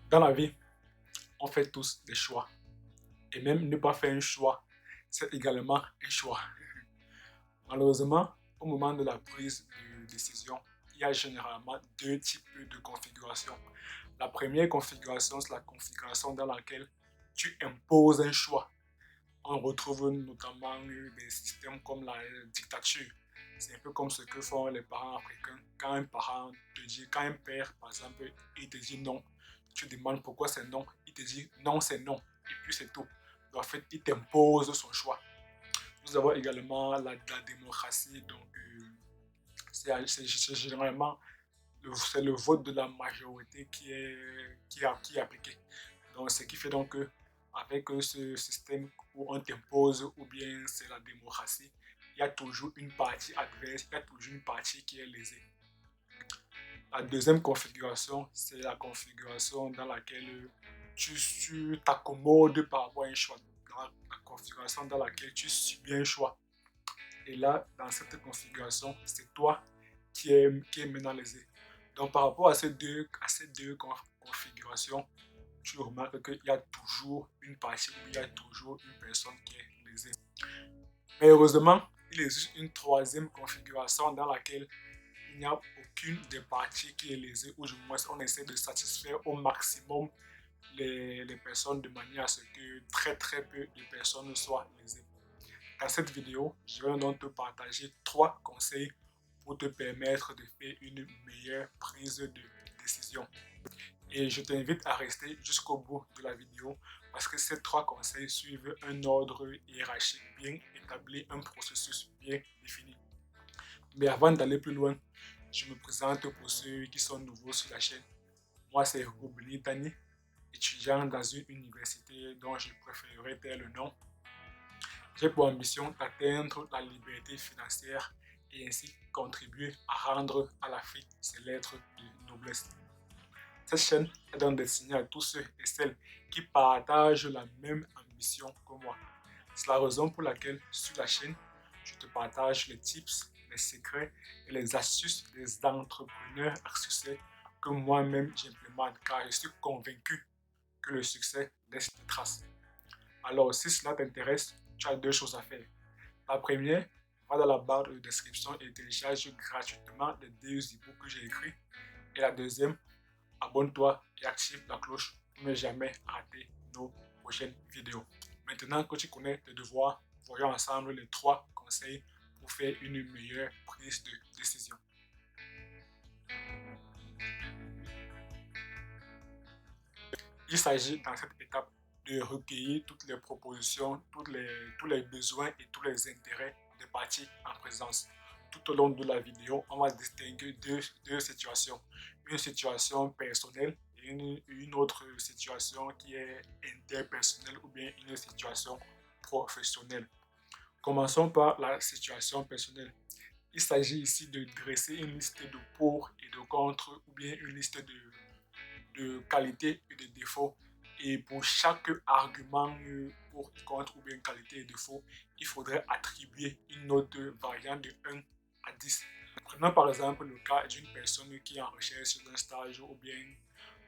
Dans la vie, on fait tous des choix. Et même ne pas faire un choix, c'est également un choix. Malheureusement, au moment de la prise de décision, il y a généralement deux types de configurations. La première configuration, c'est la configuration dans laquelle tu imposes un choix. On retrouve notamment des systèmes comme la dictature. C'est un peu comme ce que font les parents africains. Quand un parent te dit, quand un père, par exemple, il te dit non, tu demandes pourquoi c'est non, il te dit non, c'est non, et puis c'est tout. Donc, en fait, il t'impose son choix. Nous avons également la démocratie, donc c'est généralement c'est le vote de la majorité qui est appliqué. Donc, ce qui fait donc que avec ce système où on t'impose ou bien c'est la démocratie, il y a toujours une partie adverse, il y a toujours une partie qui est lésée. La deuxième configuration, c'est la configuration dans laquelle tu t'accommodes par rapport à un choix. Dans la configuration dans laquelle tu subis un choix. Et là, dans cette configuration, c'est toi qui est maintenant lésé. Donc, par rapport à ces deux configurations, tu remarques qu'il y a toujours une partie où il y a toujours une personne qui est lésée. Mais heureusement, il existe une troisième configuration dans laquelle il n'y a aucune des parties qui est lésée, ou du moins on essaie de satisfaire au maximum les personnes de manière à ce que très peu de personnes soient lésées. Dans cette vidéo, je vais donc te partager trois conseils pour te permettre de faire une meilleure prise de décision. Et je t'invite à rester jusqu'au bout de la vidéo parce que ces trois conseils suivent un ordre hiérarchique bien établi, un processus bien défini. Mais avant d'aller plus loin, je me présente pour ceux qui sont nouveaux sur la chaîne. Moi, c'est Hugo Benitani, étudiant dans une université dont je préférerais taire le nom. J'ai pour ambition d'atteindre la liberté financière et ainsi contribuer à rendre à l'Afrique ses lettres de noblesse. Cette chaîne est donc destinée à tous ceux et celles qui partagent la même ambition que moi. C'est la raison pour laquelle sur la chaîne, je te partage les tips, les secrets et les astuces des entrepreneurs à succès que moi-même j'implémente car je suis convaincu que le succès laisse des traces. Alors, si cela t'intéresse, tu as deux choses à faire. La première, va dans la barre de description et télécharge gratuitement les deux e-books que j'ai écrits. Et la deuxième, abonne-toi et active la cloche pour ne jamais rater nos prochaines vidéos. Maintenant que tu connais tes devoirs, voyons ensemble les trois conseils pour faire une meilleure prise de décision. Il s'agit dans cette étape de recueillir toutes les propositions, tous les besoins et tous les intérêts des parties en présence. Tout au long de la vidéo, on va distinguer deux situations. Une situation personnelle et une autre situation qui est interpersonnelle ou bien une situation professionnelle. Commençons par la situation personnelle. Il s'agit ici de dresser une liste de pour et de contre ou bien une liste de qualités et de défauts. Et pour chaque argument pour et contre ou bien qualité et défaut, il faudrait attribuer une note variant de 1 à 10. Prenons par exemple le cas d'une personne qui est en recherche d'un stage ou bien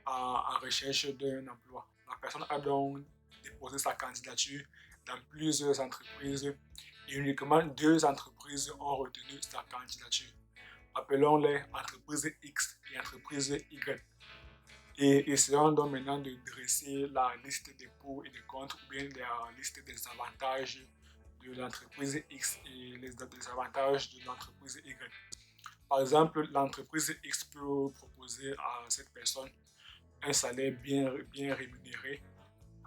en recherche d'un emploi. La personne a donc déposé sa candidature dans plusieurs entreprises et uniquement deux entreprises ont retenu sa candidature. Appelons-les entreprise X et entreprise Y. Et essayons donc maintenant de dresser la liste des pour et des contre ou bien la liste des avantages de l'entreprise X et les désavantages de l'entreprise Y. Par exemple, l'entreprise X peut proposer à cette personne un salaire bien rémunéré,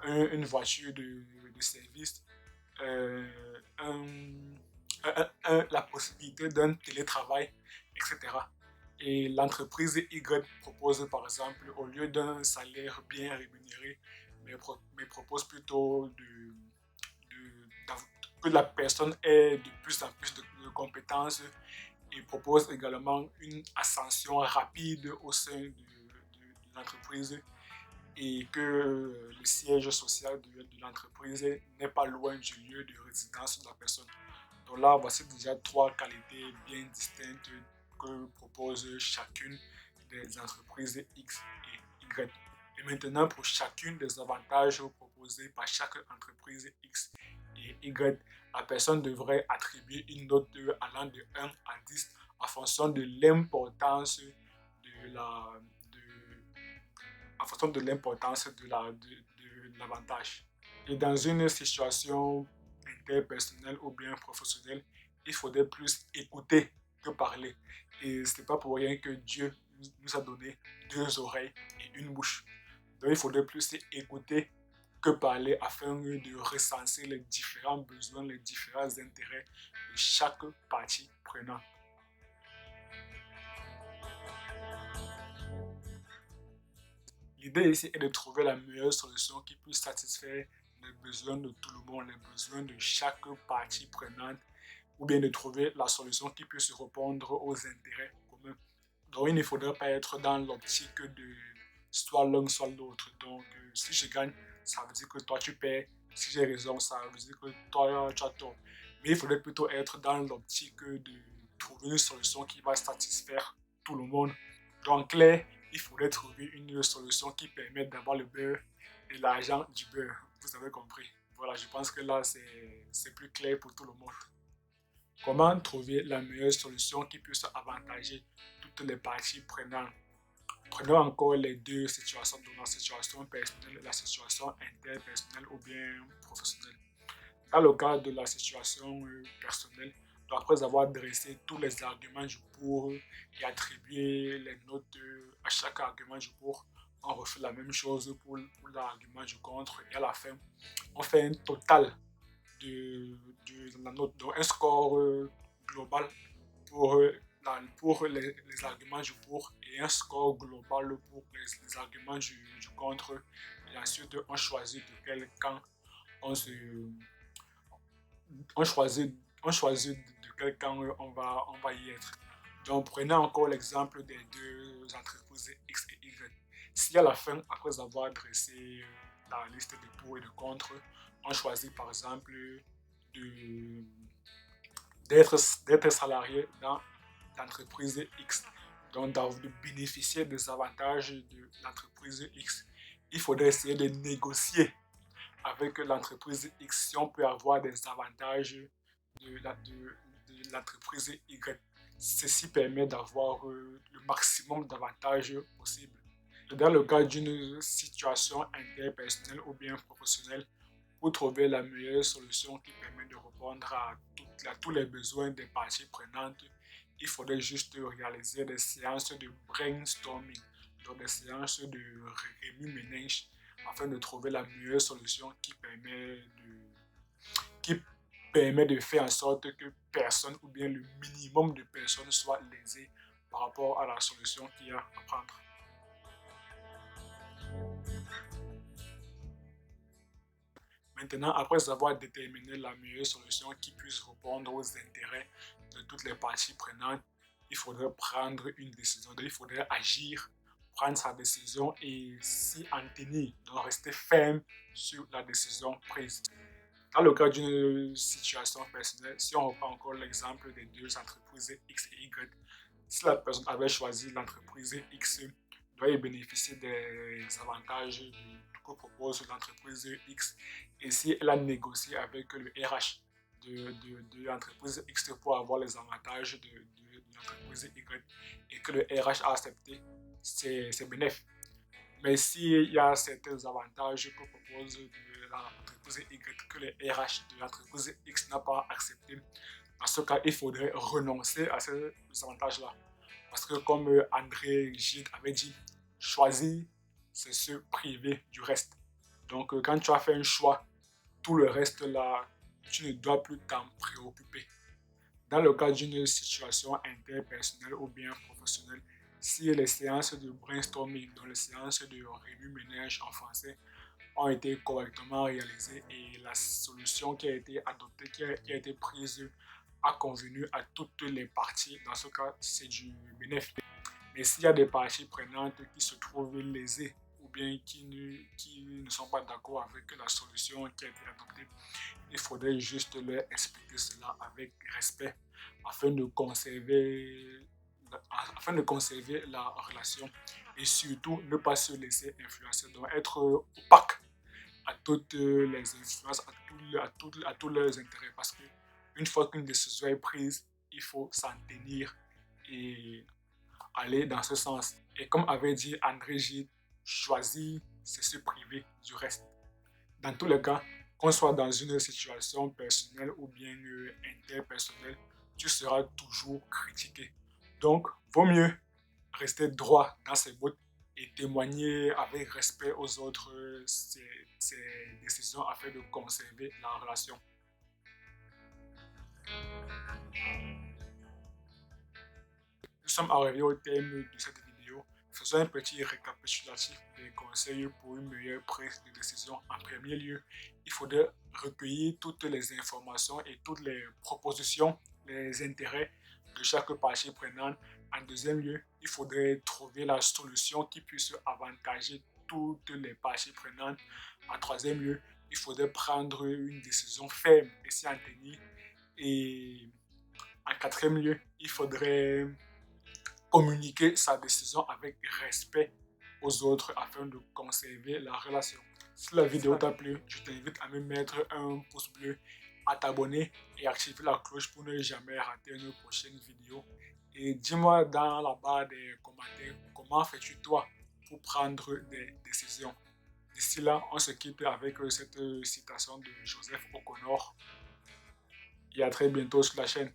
une voiture de service, la possibilité d'un télétravail, etc. Et l'entreprise Y propose, par exemple, au lieu d'un salaire bien rémunéré, mais propose plutôt que la personne ait de plus en plus de compétences et propose également une ascension rapide au sein de l'entreprise et que le siège social de l'entreprise n'est pas loin du lieu de résidence de la personne. Donc là, voici déjà trois qualités bien distinctes que propose chacune des entreprises X et Y. Et maintenant, pour chacune des avantages proposés par chaque entreprise X et Y, la personne devrait attribuer une note allant de 1 à 10 en fonction de l'importance de la, de, en fonction de l'importance de l'avantage. Et dans une situation interpersonnelle ou bien professionnelle, il faudrait plus écouter que parler. Et ce n'est pas pour rien que Dieu nous a donné deux oreilles et une bouche. Donc il faudrait plus écouter que parler afin de recenser les différents besoins, les différents intérêts de chaque partie prenante. L'idée ici est de trouver la meilleure solution qui puisse satisfaire les besoins de tout le monde, les besoins de chaque partie prenante, ou bien de trouver la solution qui puisse répondre aux intérêts communs. Donc, il ne faudrait pas être dans l'optique de soit l'un, soit l'autre. Donc, si je gagne, ça veut dire que toi, tu perds. Si j'ai raison, ça veut dire que toi, tu as tort. Mais il faudrait plutôt être dans l'optique de trouver une solution qui va satisfaire tout le monde. Donc, clair, il faudrait trouver une solution qui permette d'avoir le beurre et l'argent du beurre. Vous avez compris. Voilà, je pense que là, c'est plus clair pour tout le monde. Comment trouver la meilleure solution qui puisse avantager toutes les parties prenantes? Prenons encore les deux situations, donc la situation personnelle et la situation interpersonnelle ou bien professionnelle. Dans le cas de la situation personnelle, donc après avoir dressé tous les arguments du pour et attribué les notes à chaque argument du pour, on refait la même chose pour l'argument du contre et à la fin, on fait un total de la note, donc un score global pour, pour les arguments du pour et un score global pour les arguments du contre. Et ensuite, on choisit de quel camp on se, on choisit, on choisit de quel camp on va y être. Donc, prenez encore l'exemple des deux entreprises X et Y. Si à la fin, après avoir dressé la liste de pour et de contre, on choisit par exemple de- d'être salarié dans l'entreprise X, donc de bénéficier des avantages de l'entreprise X, il faudrait essayer de négocier avec l'entreprise X si on peut avoir des avantages de l'entreprise Y. Ceci permet d'avoir le maximum d'avantages possible. Et dans le cas d'une situation interpersonnelle ou bien professionnelle, pour trouver la meilleure solution qui permet de répondre à tous les besoins des parties prenantes, il faudrait juste réaliser des séances de brainstorming, donc des séances de remue-ménage afin de trouver la meilleure solution qui permet de faire en sorte que personne ou bien le minimum de personnes soient lésées par rapport à la solution qu'il y a à prendre. Maintenant, après avoir déterminé la meilleure solution qui puisse répondre aux intérêts de toutes les parties prenantes, il faudrait prendre une décision. Donc, il faudrait agir, prendre sa décision et s'y en tenir. Donc, rester ferme sur la décision prise. Dans le cas d'une situation personnelle, si on reprend encore l'exemple des deux entreprises X et Y, si la personne avait choisi l'entreprise X, doit y bénéficier des avantages que propose l'entreprise X. Et si elle a négocié avec le RH de l'entreprise X pour avoir les avantages de l'entreprise Y et que le RH a accepté, c'est bénéfique. Mais s'il y a certains avantages que propose l'entreprise Y que le RH de l'entreprise X n'a pas accepté, dans ce cas, il faudrait renoncer à ces avantages-là. Parce que comme André Gide avait dit, choisir, c'est se priver du reste. Donc quand tu as fait un choix, tout le reste là, tu ne dois plus t'en préoccuper. Dans le cas d'une situation interpersonnelle ou bien professionnelle, si les séances de brainstorming, donc les séances de remue-ménage en français, ont été correctement réalisées et la solution qui a été adoptée, qui a été prise, a convenu à toutes les parties, dans ce cas, c'est du bénéfice. Mais s'il y a des parties prenantes qui se trouvent lésées ou bien qui ne sont pas d'accord avec la solution qui a été adoptée, il faudrait juste leur expliquer cela avec respect afin de conserver afin de conserver la relation et surtout ne pas se laisser influencer, donc être opaque à toutes les influences, à tous leurs intérêts. Parce que une fois qu'une décision est prise, il faut s'en tenir et aller dans ce sens. Et comme avait dit André Gide, choisir, c'est se priver du reste. Dans tous les cas, qu'on soit dans une situation personnelle ou bien interpersonnelle, tu seras toujours critiqué. Donc, vaut mieux rester droit dans ses bottes et témoigner avec respect aux autres ses décisions afin de conserver la relation. Nous sommes arrivés au terme de cette vidéo. Faisons un petit récapitulatif des conseils pour une meilleure prise de décision. En premier lieu, il faudrait recueillir toutes les informations et toutes les propositions, les intérêts de chaque partie prenante. En deuxième lieu, il faudrait trouver la solution qui puisse avantager toutes les parties prenantes. En troisième lieu, il faudrait prendre une décision ferme et s'y en tenir. Et en quatrième lieu, il faudrait communiquer sa décision avec respect aux autres afin de conserver la relation. Si la vidéo t'a plu, je t'invite à me mettre un pouce bleu, à t'abonner et activer la cloche pour ne jamais rater une prochaine vidéo. Et dis-moi dans la barre des commentaires comment fais-tu toi pour prendre des décisions. D'ici là, on se quitte avec cette citation de Joseph O'Connor. Et à très bientôt sur la chaîne.